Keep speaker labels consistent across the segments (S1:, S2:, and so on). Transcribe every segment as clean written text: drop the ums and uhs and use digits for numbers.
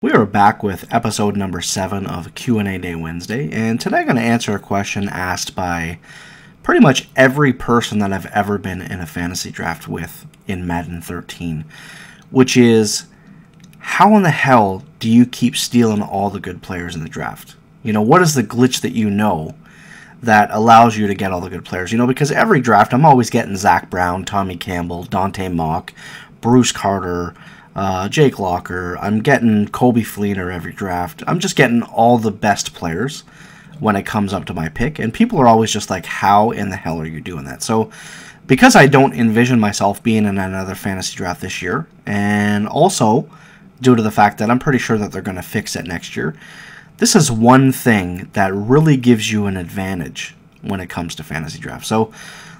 S1: We are back with episode number 7 of Q&A Day Wednesday, and today I'm going to answer a question asked by pretty much every person that I've ever been in a fantasy draft with in Madden 13, which is, how in the hell do you keep stealing all the good players in the draft? You know, what is the glitch that you know that allows you to get all the good players? You know, because every draft I'm always getting Zach Brown, Tommy Campbell, Dante Mock, Bruce Carter, Jake Locker. I'm getting Kobe Fleener every draft. I'm just getting all the best players when it comes up to my pick. And people are always just like, how in the hell are you doing that? So because I don't envision myself being in another fantasy draft this year, and also due to the fact that I'm pretty sure that they're going to fix it next year, this is one thing that really gives you an advantage when it comes to fantasy draft. So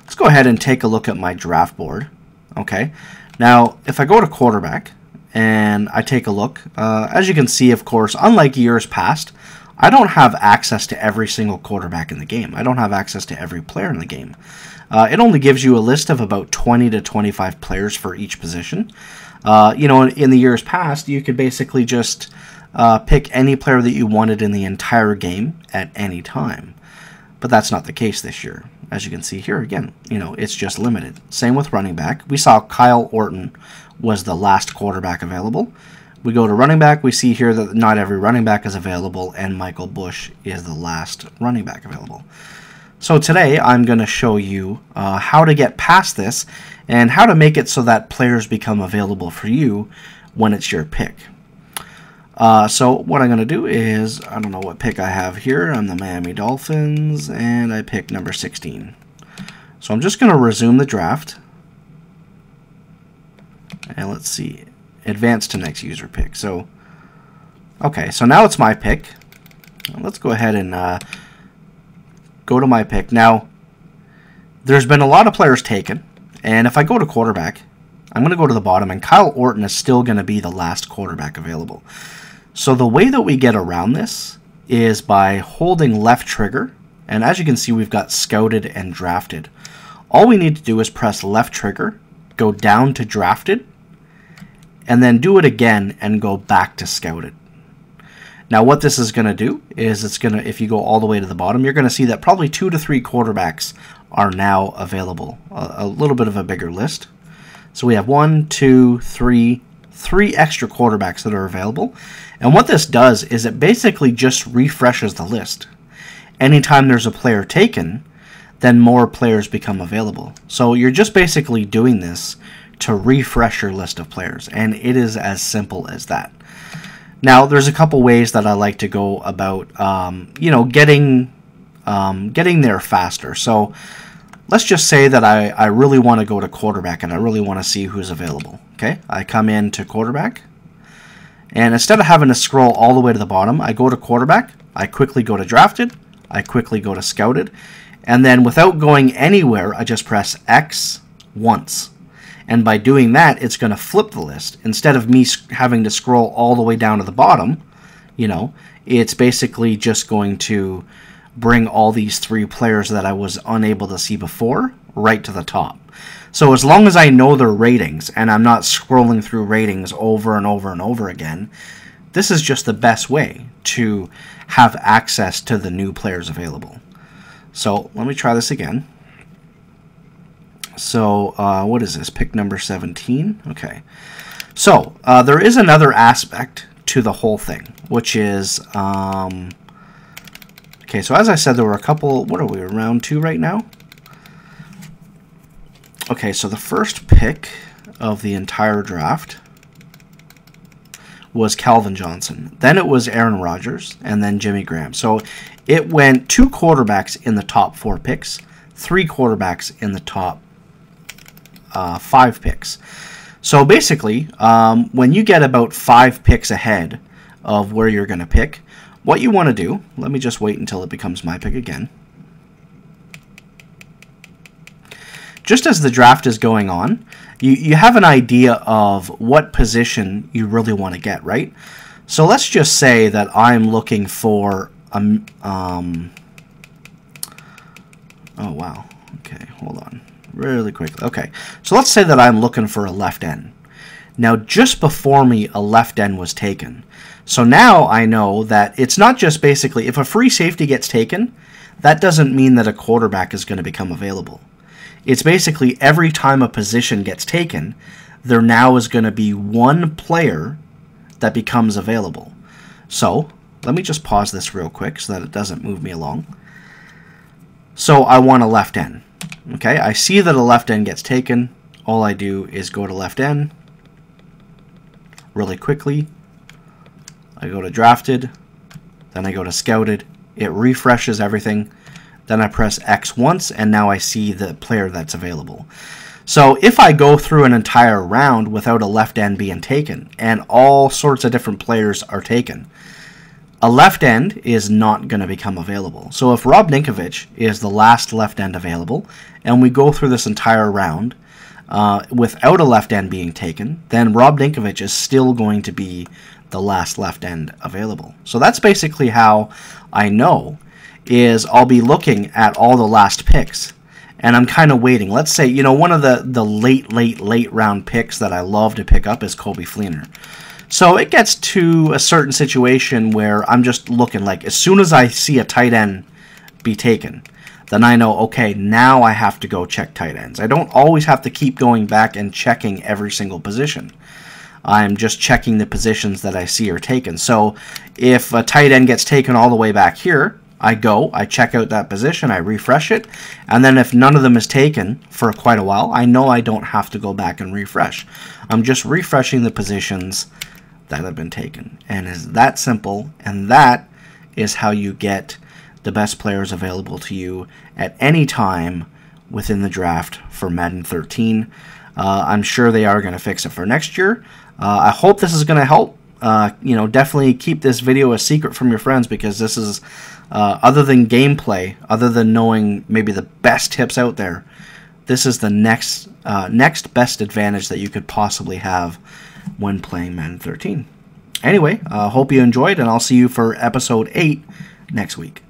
S1: let's go ahead and take a look at my draft board. Okay. Now, if I go to quarterback, and I take a look, as you can see, of course, unlike years past, I don't have access to every single quarterback in the game. I don't have access to every player in the game. It only gives you a list of about 20 to 25 players for each position. You know, in the years past, you could basically just pick any player that you wanted in the entire game at any time. But that's not the case this year. As you can see here, again, you know, it's just limited. Same with running back. We saw Kyle Orton was the last quarterback available. We go to running back, we see here that not every running back is available, and Michael Bush is the last running back available. So today, I'm going to show you how to get past this, and how to make it so that players become available for you when it's your pick. So what I'm going to do is, I don't know what pick I have here. I'm the Miami Dolphins, and I pick number 16. So I'm just going to resume the draft. And let's see, advance to next user pick. So, okay, so now it's my pick. Let's go ahead and go to my pick. Now, there's been a lot of players taken, and if I go to quarterback, I'm going to go to the bottom, and Kyle Orton is still going to be the last quarterback available. So the way that we get around this is by holding left trigger, and as you can see, we've got scouted and drafted. All we need to do is press left trigger, go down to drafted, and then do it again and go back to scouted. Now what this is going to do is it's going to, if you go all the way to the bottom, you're going to see that probably 2 to 3 quarterbacks are now available. A little bit of a bigger list. So we have 1, 2, 3 extra quarterbacks that are available. And what this does is it basically just refreshes the list. Anytime there's a player taken, then more players become available. So you're just basically doing this to refresh your list of players, and it is as simple as that. Now, there's a couple ways that I like to go about, you know, getting there faster. So let's just say that I really want to go to quarterback, and I really want to see who's available. Okay, I come into quarterback, and instead of having to scroll all the way to the bottom, I go to quarterback, I quickly go to drafted, I quickly go to scouted, and then without going anywhere, I just press X once. And by doing that, it's going to flip the list. Instead of me having to scroll all the way down to the bottom, you know, it's basically just going to bring all these 3 players that I was unable to see before right to the top. So as long as I know their ratings and I'm not scrolling through ratings over and over and over again, this is just the best way to have access to the new players available. So let me try this again. So what is this? Pick number 17. Okay. So there is another aspect to the whole thing, which is, okay, so as I said, there were a couple, what are we, round 2 right now? Okay, so the first pick of the entire draft was Calvin Johnson. Then it was Aaron Rodgers, and then Jimmy Graham. So it went 2 quarterbacks in the top 4 picks, 3 quarterbacks in the top 5 picks. So basically, when you get about 5 picks ahead of where you're going to pick, what you want to do, let me just wait until it becomes my pick again. Just as the draft is going on, you have an idea of what position you really want to get, right? So let's just say that I'm looking for oh wow, okay, hold on really quickly. Okay, so let's say that I'm looking for a left end. Now, just before me, a left end was taken. So now I know that it's not just basically, if a free safety gets taken, that doesn't mean that a quarterback is going to become available. It's basically every time a position gets taken, there now is going to be one player that becomes available. So let me just pause this real quick so that it doesn't move me along. So I want a left end. Okay, I see that a left end gets taken. All I do is go to left end really quickly. I go to drafted, then I go to scouted. It refreshes everything. Then I press X once, and now I see the player that's available. So if I go through an entire round without a left end being taken, and all sorts of different players are taken, a left end is not going to become available. So if Rob Ninkovich is the last left end available, and we go through this entire round without a left end being taken, then Rob Ninkovich is still going to be the last left end available. So that's basically how I know, is I'll be looking at all the last picks, and I'm kind of waiting. Let's say, you know, one of the late round picks that I love to pick up is Coby Fleener. So it gets to a certain situation where I'm just looking, like, as soon as I see a tight end be taken, then I know, okay, now I have to go check tight ends. I don't always have to keep going back and checking every single position. I'm just checking the positions that I see are taken. So if a tight end gets taken all the way back here, I check out that position, I refresh it, and then if none of them is taken for quite a while, I know I don't have to go back and refresh. I'm just refreshing the positions that have been taken. And it's that simple, and that is how you get the best players available to you at any time within the draft for Madden 13. I'm sure they are going to fix it for next year. I hope this is going to help. You know, definitely keep this video a secret from your friends, because this is, other than gameplay, other than knowing maybe the best tips out there, this is the next best advantage that you could possibly have when playing Madden 13. Anyway, hope you enjoyed, and I'll see you for episode 8 next week.